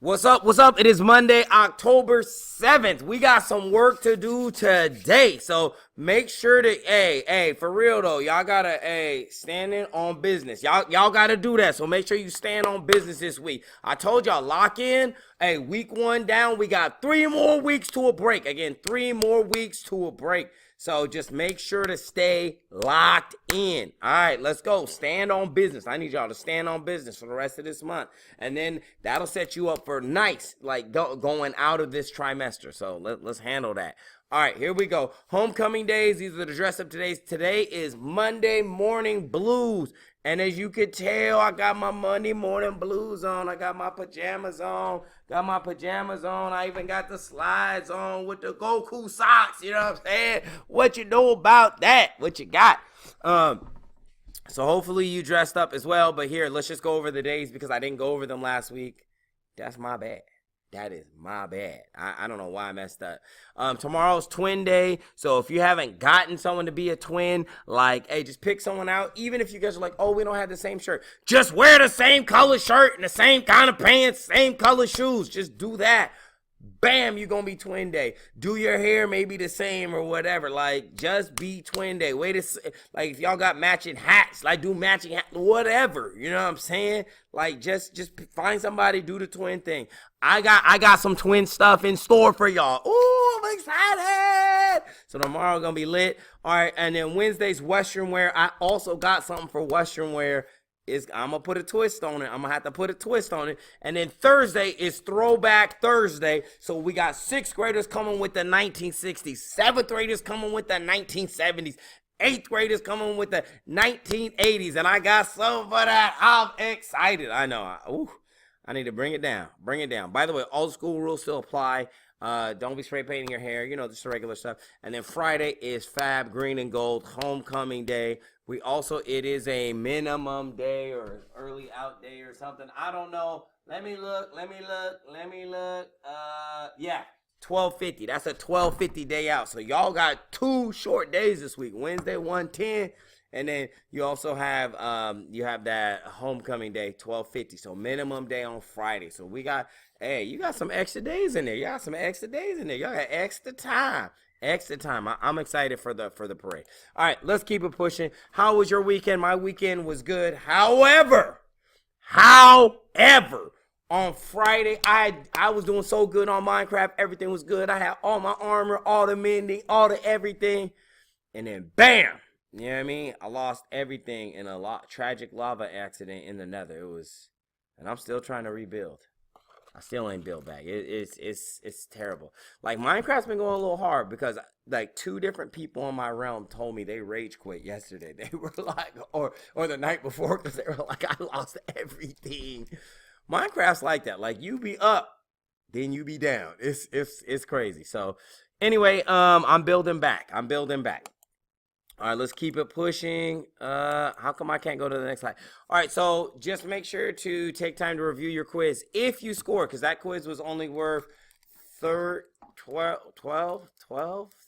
What's up? What's up? It is Monday, October 7th. We got some work to do today. So make sure to, for real though, y'all gotta, standing on business. Y'all gotta do that. So make sure you stand on business this week. I told y'all, lock in. Week one down. We got 3 more weeks to a break. Again, 3 more weeks to a break. So just make sure to stay locked in. All right, let's go. Stand on business. I need y'all to stand on business for the rest of this month. And then that'll set you up for nice, like going out of this trimester. So let's handle that. All right, here we go. Homecoming days. These are the dress up days. Today is Monday morning blues. And as you can tell, I got my Monday morning blues on. I got my pajamas on. I even got the slides on with the Goku socks. You know what I'm saying? What you know about that? What you got? So hopefully you dressed up as well. But here, let's just go over the days because I didn't go over them last week. That's my bad. That is my bad. I don't know why I messed up. Tomorrow's twin day. So if you haven't gotten someone to be a twin, like, hey, just pick someone out. Even if you guys are like, oh, we don't have the same shirt. Just wear the same color shirt and the same kind of pants, same color shoes. Just do that. Bam, you're gonna be twin day. Do your hair maybe the same or whatever. Like, just be twin day. Wait a like if y'all got matching hats, like do matching hats, whatever. You know what I'm saying? Like just find somebody, do the twin thing. I got some twin stuff in store for y'all. Ooh, I'm excited. So tomorrow gonna be lit. All right, and then Wednesday's Western wear. I also got something for Western wear. I'm going to put a twist on it. I'm going to have to put a twist on it. And then Thursday is Throwback Thursday. So we got 6th graders coming with the 1960s. 7th graders coming with the 1970s. 8th graders coming with the 1980s. And I got some for that. I'm excited. I know. I need to bring it down. Bring it down. By the way, all school rules still apply. Don't be spray painting your hair, just the regular stuff. And then Friday is Fab Green and Gold Homecoming Day. It is a minimum day or early out day or something. I don't know. Let me look. Yeah, 12:50. That's a 12:50 day out. So y'all got 2 short days this week. Wednesday 1:10. And then you also have that homecoming day, 12:50. So minimum day on Friday. So we got, you got some extra days in there. Y'all got some extra days in there. Y'all got extra time. I'm excited for the parade. All right, let's keep it pushing. How was your weekend? My weekend was good. However, on Friday, I was doing so good on Minecraft. Everything was good. I had all my armor, all the mending, all the everything. And then bam. You know what I mean? I lost everything in a tragic lava accident in the Nether. And I'm still trying to rebuild. I still ain't built back. It's terrible. Like, Minecraft's been going a little hard because like 2 different people in my realm told me they rage quit yesterday. They were like, or the night before, because they were like, I lost everything. Minecraft's like that. Like, you be up, then you be down. It's crazy. So anyway, I'm building back. All right, let's keep it pushing. How come I can't go to the next slide? All right, so just make sure to take time to review your quiz. If you score, because that quiz was only worth 12,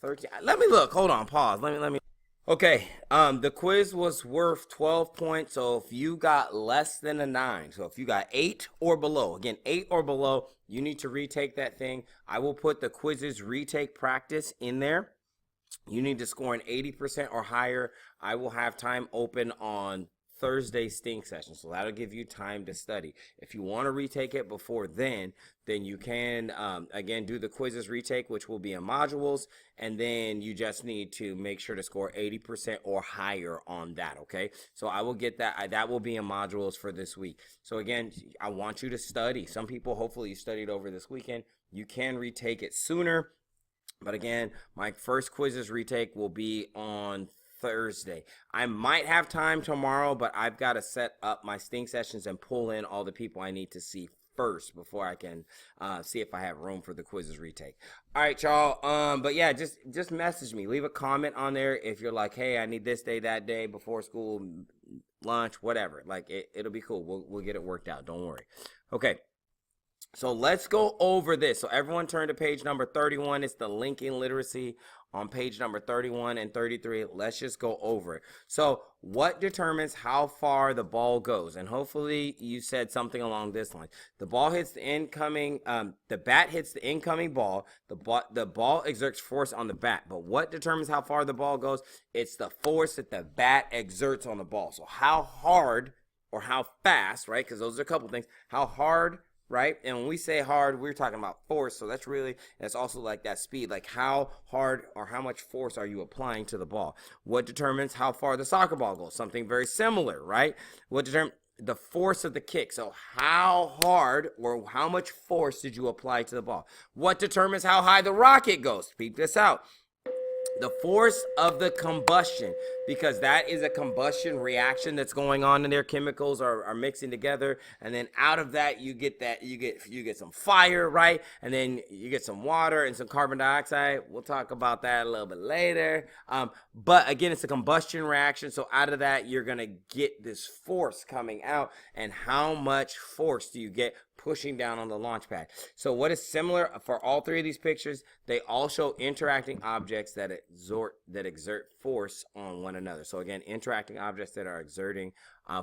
13. Let me look. Hold on, pause. Let me. Okay, the quiz was worth 12 points. So if you got less than a 9, so if you got 8 or below, again, 8 or below, you need to retake that thing. I will put the quizzes retake practice in there. You need to score an 80% or higher. I will have time open on Thursday stink session, so that'll give you time to study. If you want to retake it before then you can, again, do the quizzes retake, which will be in modules, and then you just need to make sure to score 80% or higher on that, okay? So I will get that. That will be in modules for this week. So again, I want you to study. Some people, hopefully you studied over this weekend. You can retake it sooner. But again, my first quizzes retake will be on Thursday. I might have time tomorrow, but I've got to set up my stink sessions and pull in all the people I need to see first before I can see if I have room for the quizzes retake. All right, y'all. But yeah, just message me. Leave a comment on there if you're like, hey, I need this day, that day, before school, lunch, whatever. Like, it'll be cool. We'll get it worked out. Don't worry. Okay. So let's go over this. So everyone turn to page number 31. It's the linking literacy on page number 31 and 33. Let's just go over it. So what determines how far the ball goes? And hopefully you said something along this line. The ball hits the incoming, the bat hits the incoming ball. The ball exerts force on the bat. But what determines how far the ball goes? It's the force that the bat exerts on the ball. So how hard or how fast, right? Because those are a couple things. How hard, right? And when we say hard, we're talking about force. So that's really, it's also like that speed, like how hard or how much force are you applying to the ball? What determines how far the soccer ball goes? Something very similar, right? What determines the force of the kick? So how hard or how much force did you apply to the ball? What determines how high the rocket goes? Peep this out. The force of the combustion, because that is a combustion reaction that's going on in there. Chemicals are mixing together, and then out of that you get some fire, right? And then you get some water and some carbon dioxide. We'll talk about that a little bit later. But again, it's a combustion reaction, so out of that you're gonna get this force coming out. And how much force do you get pushing down on the launch pad? So what is similar for all three of these pictures? They all show interacting objects that exert force on one another. So again, interacting objects that are exerting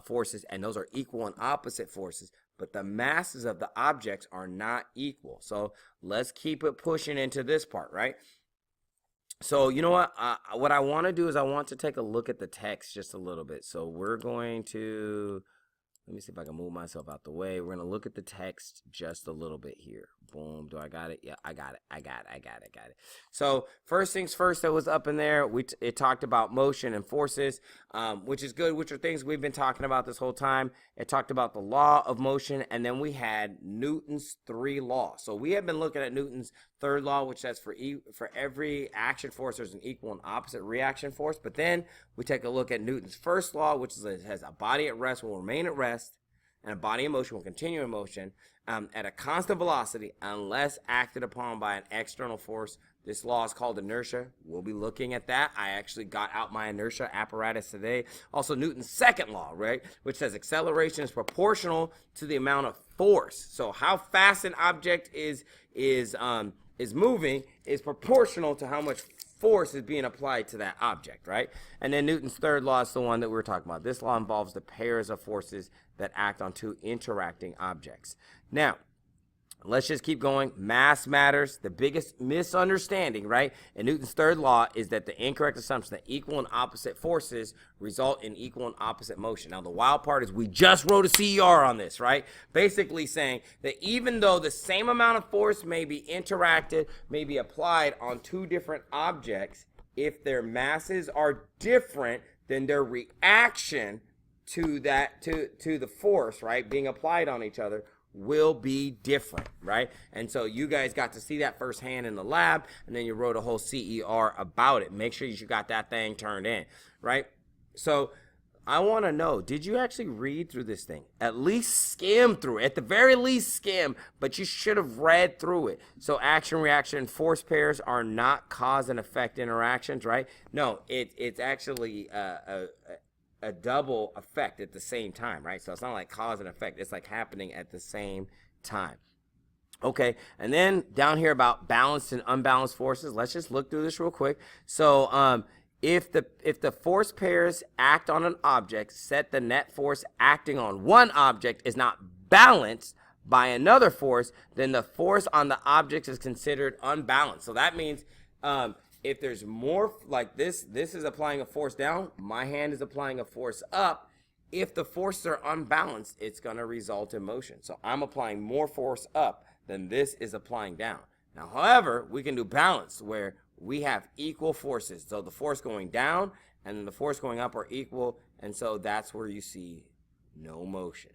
forces, and those are equal and opposite forces, but the masses of the objects are not equal. So let's keep it pushing into this part, right? So you know what I want to do is I want to take a look at the text just a little bit. So we're going to, let me see if I can move myself out the way. We're going to look at the text just a little bit here. Boom. Do I got it? Yeah, I got it. So first things first that was up in there, it talked about motion and forces, which is good, which are things we've been talking about this whole time. It talked about the law of motion, and then we had Newton's 3 laws. So we have been looking at Newton's 3rd law, which says for every action force, there's an equal and opposite reaction force. But then we take a look at Newton's 1st law, which has a body at rest will remain at rest, and a body in motion will continue in motion at a constant velocity unless acted upon by an external force. This law is called inertia. We'll be looking at that. I actually got out my inertia apparatus today. Also, Newton's 2nd law, right, which says acceleration is proportional to the amount of force. So how fast an object is moving is proportional to how much force is being applied to that object, right? And then Newton's 3rd law is the one that we're talking about. This law involves the pairs of forces that act on two interacting objects. Now, let's just keep going. Mass matters. The biggest misunderstanding, right, in Newton's 3rd law is that the incorrect assumption that equal and opposite forces result in equal and opposite motion. Now, the wild part is we just wrote a CER on this, right? Basically saying that even though the same amount of force may be interacted, may be applied on two different objects, if their masses are different, then their reaction to the force, right, being applied on each other will be different, right? And so you guys got to see that firsthand in the lab, and then you wrote a whole CER about it. Make sure you got that thing turned in, right? So I want to know, did you actually read through this thing? At least skim through it. At the very least skim, but you should have read through it. So action, reaction, and force pairs are not cause and effect interactions, right? No, it's actually a double effect at the same time, right? So it's not like cause and effect. It's like happening at the same time. Okay, and then down here about balanced and unbalanced forces, let's just look through this real quick. So if the force pairs act on an object, set the net force acting on one object is not balanced by another force, then the force on the object is considered unbalanced. So that means if there's more, like this is applying a force down, my hand is applying a force up. If the forces are unbalanced, it's going to result in motion. So I'm applying more force up than this is applying down. Now, however, we can do balance where we have equal forces. So the force going down and then the force going up are equal, and so that's where you see no motion.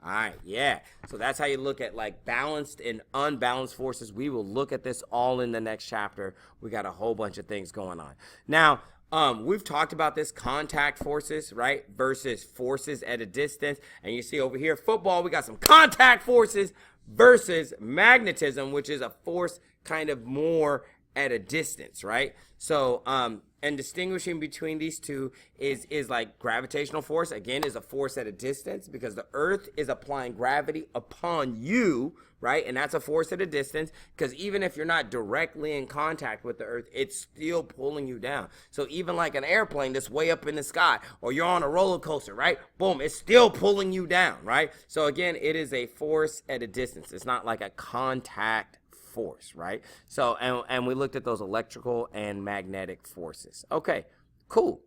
All right, yeah. So that's how you look at like balanced and unbalanced forces. We will look at this all in the next chapter. We got a whole bunch of things going on. Now, we've talked about this contact forces, right, versus forces at a distance. And you see over here, football, we got some contact forces versus magnetism, which is a force kind of more at a distance, right? So And distinguishing between these two is like gravitational force, again, is a force at a distance because the earth is applying gravity upon you, right? And that's a force at a distance because even if you're not directly in contact with the earth, it's still pulling you down. So even like an airplane that's way up in the sky, or you're on a roller coaster, right? Boom, it's still pulling you down, right? So again, it is a force at a distance. It's not like a contact force, right? So, and we looked at those electrical and magnetic forces. Okay, cool.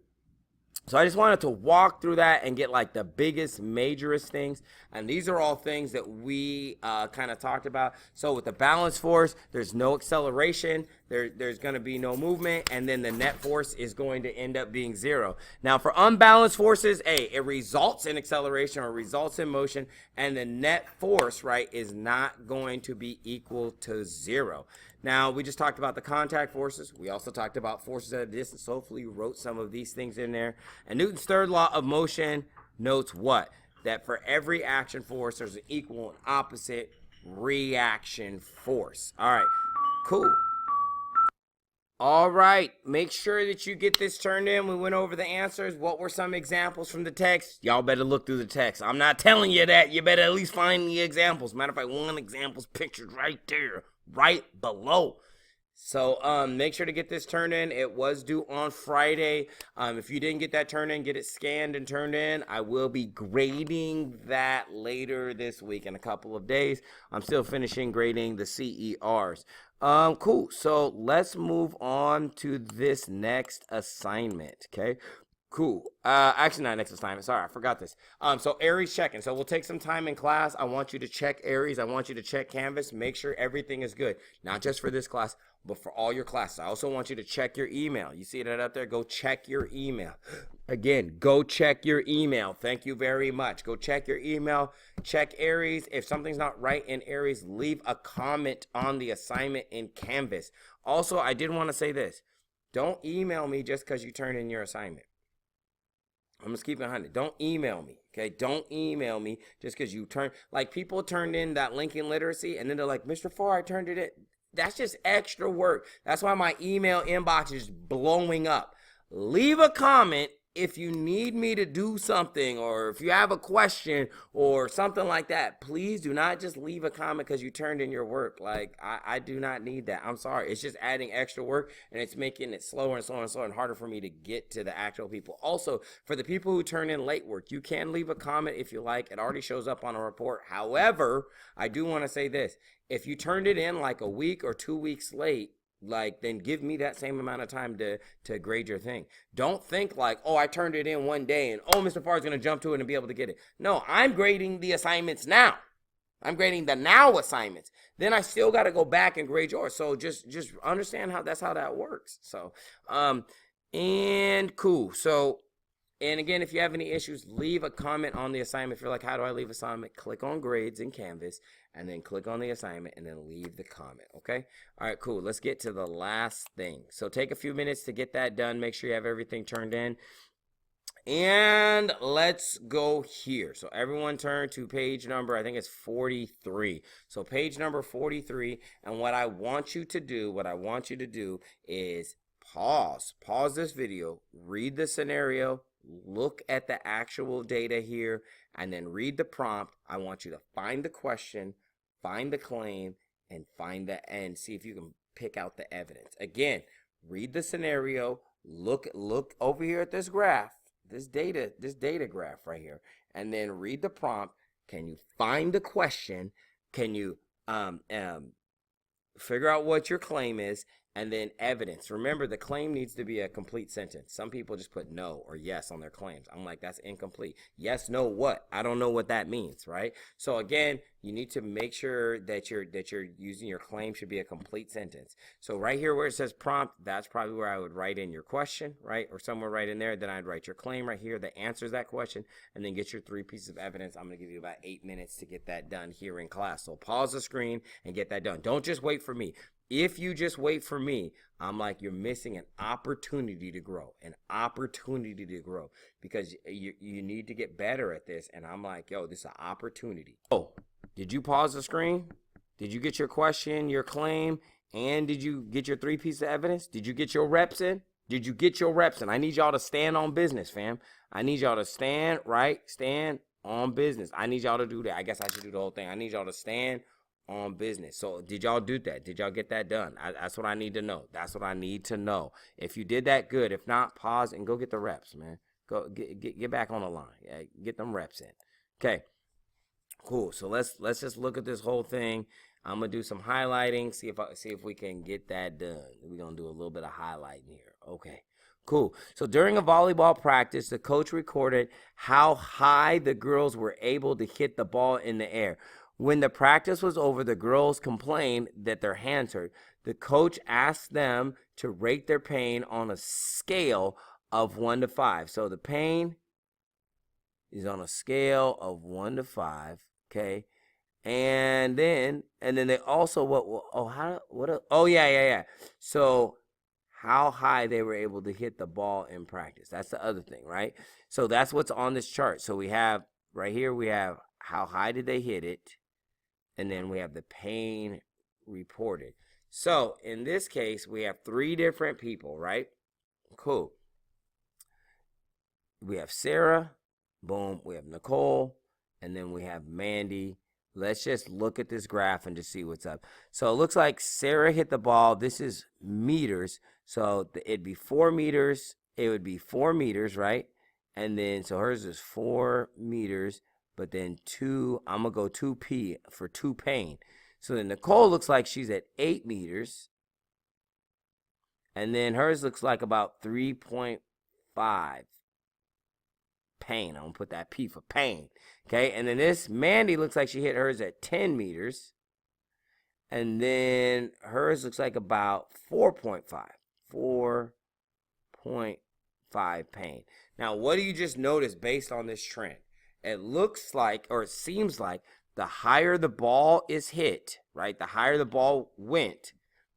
So I just wanted to walk through that and get like the biggest, majorest things. And these are all things that we kind of talked about. So with the balance force, there's no acceleration. There's going to be no movement. And then the net force is going to end up being 0. Now for unbalanced forces, it results in acceleration or results in motion. And the net force, right, is not going to be equal to 0. Now, we just talked about the contact forces. We also talked about forces at a distance. Hopefully, you wrote some of these things in there. And Newton's third law of motion notes what? That for every action force, there's an equal and opposite reaction force. All right, cool. All right, make sure that you get this turned in. We went over the answers. What were some examples from the text? Y'all better look through the text. I'm not telling you that. You better at least find the examples. Matter of fact, one example's pictured right there, right below. So make sure to get this turned in. It was due on Friday. If you didn't get that turned in, get it scanned and turned in. I will be grading that later this week in a couple of days. I'm still finishing grading the CERs. Cool. So let's move on to this next assignment. Okay. Cool. Actually, not next assignment. Sorry, I forgot this. So Aries checking. So we'll take some time in class. I want you to check Aries. I want you to check Canvas. Make sure everything is good. Not just for this class, but for all your classes. I also want you to check your email. You see that up there? Go check your email. Again, go check your email. Thank you very much. Go check your email. Check Aries. If something's not right in Aries, leave a comment on the assignment in Canvas. Also, I did want to say this. Don't email me just because you turned in your assignment. I'm just keeping it 100. Don't email me, okay? Don't email me just because you turned, like people turned in that linking literacy and then they're like, Mr. Farr, I turned it in. That's just extra work. That's why my email inbox is blowing up. Leave a comment if you need me to do something or if you have a question or something like that. Please do not just leave a comment because you turned in your work. Like, I do not need that. I'm sorry. It's just adding extra work and it's making it slower and slower and slower and harder for me to get to the actual people. Also, for the people who turn in late work, you can leave a comment if you like. It already shows up on a report. However, I do want to say this. If you turned it in like a week or 2 weeks late, like, then give me that same amount of time to grade your thing. Don't think like, oh, I turned it in one day and, oh, Mr. Farr is going to jump to it and be able to get it. No, I'm grading the assignments now. I'm grading the now assignments. Then I still got to go back and grade yours. So just understand how that works. So, and cool. So, and again, if you have any issues, leave a comment on the assignment. If you're like, how do I leave assignment? Click on grades in Canvas and then click on the assignment and then leave the comment, okay? All right, cool. Let's get to the last thing. So take a few minutes to get that done. Make sure you have everything turned in. And let's go here. So everyone turn to page number, I think it's 43. So page number 43. And what I want you to do is pause this video, read the scenario, look at the actual data here, and then read the prompt. I want you to find the question, find the claim, and find the end. See if you can pick out the evidence. Again, read the scenario, look over here at this graph, this data graph right here, and then read the prompt. Can you find the question? Can you figure out what your claim is? And then evidence. Remember, the claim needs to be a complete sentence. Some people just put no or yes on their claims. I'm like, that's incomplete. Yes, no, what? I don't know what that means, right? So again, you need to make sure that you're using your claim should be a complete sentence. So right here where it says prompt, that's probably where I would write in your question, right? Or somewhere right in there. Then I'd write your claim right here that answers that question, and then get your 3 pieces of evidence. I'm going to give you about 8 minutes to get that done here in class. So pause the screen and get that done. Don't just wait for me. If you just wait for me, I'm like, you're missing an opportunity to grow, because you need to get better at this. And I'm like, yo, this is an opportunity. Oh, did you pause the screen? Did you get your question, your claim, and did you get your 3 pieces of evidence? Did you get your reps in? Did you get your reps in? I need y'all to stand on business, fam. I need y'all to stand, right? Stand on business. I need y'all to do that. I guess I should do the whole thing. I need y'all to stand on business. So did y'all do that? Did y'all get that done? That's what I need to know. That's what I need to know. If you did that, good. If not, pause and go get the reps, man. Go get back on the line. Yeah, get them reps in. Okay. Cool. So let's just look at this whole thing. I'm gonna do some highlighting. See if we can get that done. We're gonna do a little bit of highlighting here. Okay. Cool. So during a volleyball practice, the coach recorded how high the girls were able to hit the ball in the air. When the practice was over, the girls complained that their hands hurt. The coach asked them to rate their pain on a scale of 1 to 5. So the pain is on a scale of 1 to 5. Okay. And then they also yeah. So how high they were able to hit the ball in practice. That's the other thing, right? So that's what's on this chart. So we have right here, we have how high did they hit it, and then we have the pain reported. So in this case, we have 3 different people, right? Cool. We have Sarah, boom, we have Nicole, and then we have Mandy. Let's just look at this graph and just see what's up. So it looks like Sarah hit the ball. This is meters. So it'd be 4 meters. It would be 4 meters, right? And then, so hers is 4 meters, but then 2, I'm going to go 2P for 2 pain. So then Nicole looks like she's at 8 meters. And then hers looks like about 3.5 pain. I'm going to put that P for pain. Okay, and then this Mandy looks like she hit hers at 10 meters. And then hers looks like about 4.5. 4.5 pain. Now, what do you just notice based on this trend? It looks like, or it seems like, the higher the ball is hit, right? The higher the ball went,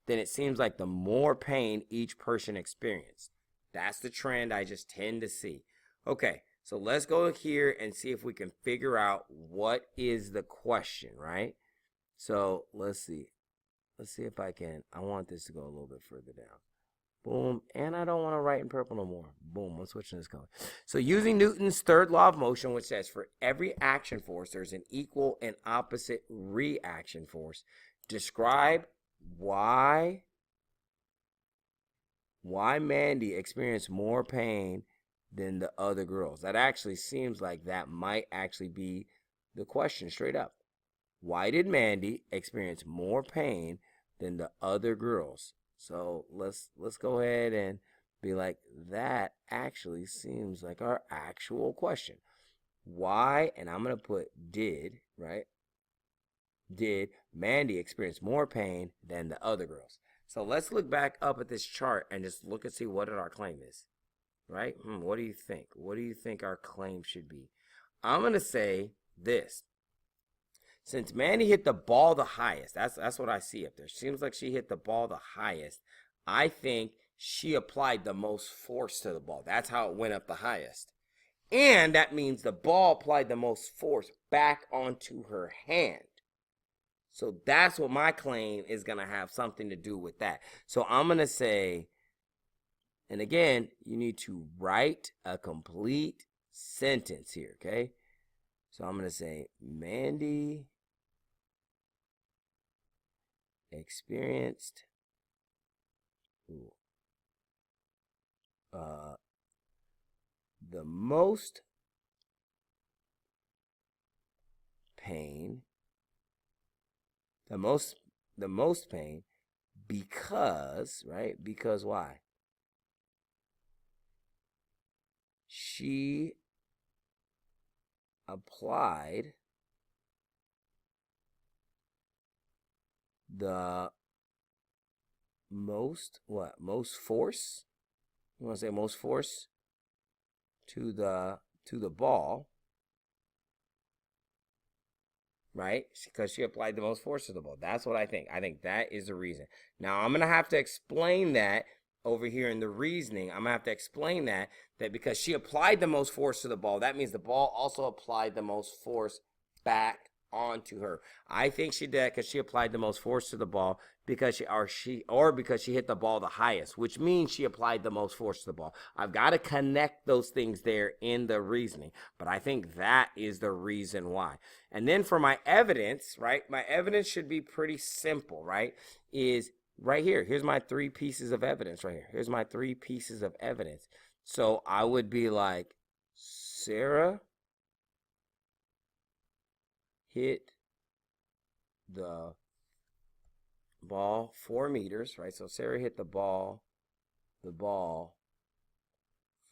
then it seems like the more pain each person experienced. That's the trend I just tend to see. Okay. So let's go here and see if we can figure out what is the question, right? So let's see. Let's see if I can. I want this to go a little bit further down. Boom. And I don't want to write in purple no more. Boom. I'm switching this color. So using Newton's third law of motion, which says for every action force, there's an equal and opposite reaction force. Describe why Mandy experienced more pain than the other girls. That actually seems like that might actually be the question straight up. Why did Mandy experience more pain than the other girls? So let's go ahead and be like, that actually seems like our actual question. Why, and I'm going to put did, right? Did Mandy experience more pain than the other girls? So let's look back up at this chart and just look and see what our claim is. Right? What do you think? What do you think our claim should be? I'm going to say this. Since Mandy hit the ball the highest, that's what I see up there. Seems like she hit the ball the highest. I think she applied the most force to the ball. That's how it went up the highest. And that means the ball applied the most force back onto her hand. So that's what my claim is going to have something to do with that. So I'm going to say, and again, you need to write a complete sentence here, okay? So I'm going to say, Mandy experienced the most pain, the most pain because, right? Because why? She applied the most force? You want to say most force to the ball, right? Because she applied the most force to the ball. That's what I think. I think that is the reason. Now, I'm going to have to explain that over here in the reasoning. I'm going to have to explain that because she applied the most force to the ball, that means the ball also applied the most force back onto her. I think she did because she applied the most force to the ball because she hit the ball the highest, which means she applied the most force to the ball. I've got to connect those things there in the reasoning, but I think that is the reason why. And then for my evidence, right? My evidence should be pretty simple, right? Is right here. Here's my 3 pieces of evidence right here. Here's my 3 pieces of evidence. So I would be like, Sarah hit the ball 4 meters, right? So Sarah hit the ball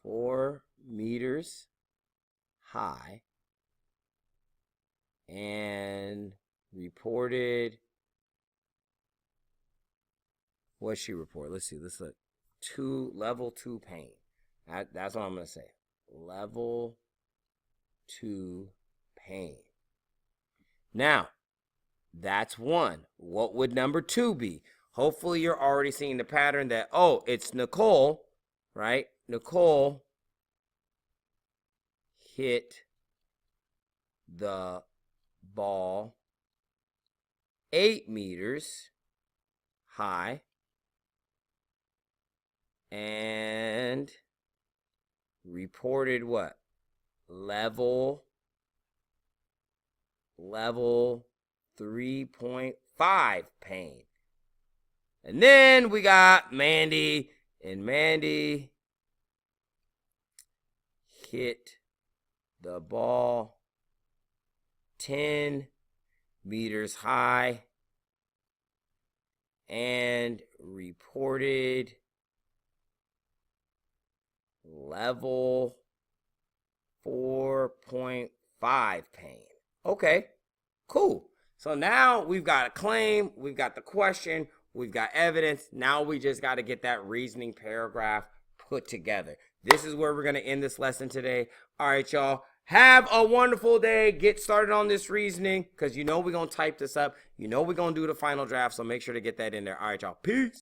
4 meters high and reported, what she reported? Let's see. Let's look. Level 2 pain. That's what I'm going to say. Level 2 pain. Now, that's 1. What would number 2 be? Hopefully you're already seeing the pattern that, oh, it's Nicole, right? Nicole hit the ball 8 meters high and reported what? Level 3.5 pain. And then we got Mandy, and Mandy hit the ball 10 meters high and reported level 4.5 pain. Okay, cool. So now we've got a claim, we've got the question, we've got evidence. Now we just got to get that reasoning paragraph put together. This is where we're going to end this lesson today. All right, y'all. Have a wonderful day. Get started on this reasoning because you know we're going to type this up. You know we're going to do the final draft, so make sure to get that in there. All right, y'all. Peace.